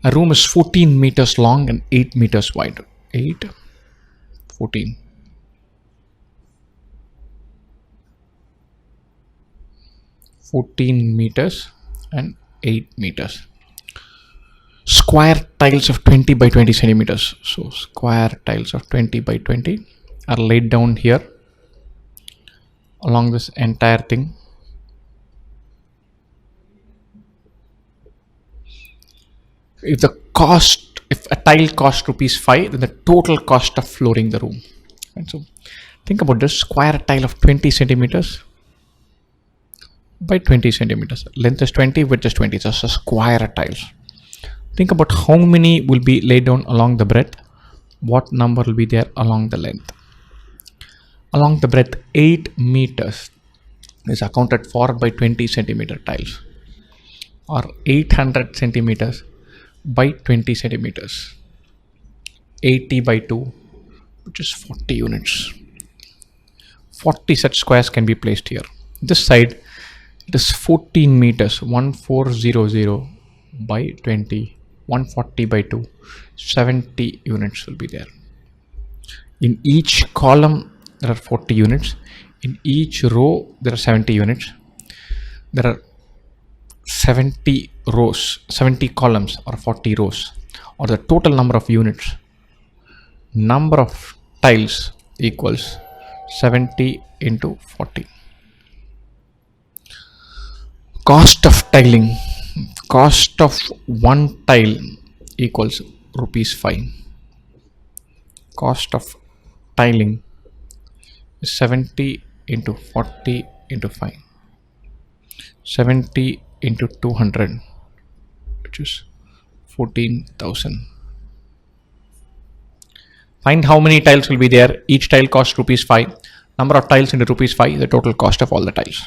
A room is 14 meters long and 8 meters wide. 8, 14. 14 meters and 8 meters. Square tiles of 20 by 20 centimeters. So square tiles of 20 by 20 are laid down here along this entire thing. If a tile costs rupees 5, then the total cost of flooring the room. And so think about this: square tile of 20 centimeters by 20 centimeters. Length is 20, width is 20. Just a square tiles. Think about how many will be laid down along the breadth. What number will be there along the length? Along the breadth, 8 meters is accounted for by 20 centimeter tiles, or 800 centimeters by 20 centimeters. 80 by 2, which is 40 units. 40 such squares can be placed here. This side, it is 14 meters, 1400 by 20, 140 by 2, 70 units will be there. In each column, there are 40 units. In each row, there are 70 units. There are 70 rows, 70 columns, or 40 rows, or the total number of units. Number of tiles equals 70 into 40. Cost of tiling. Cost of one tile equals rupees 5. Cost of tiling is 70 into 40 into 5. 70 into 200, which is 14,000. Find how many tiles will be there. Each tile costs rupees 5. Number of tiles into rupees 5, the total cost of all the tiles.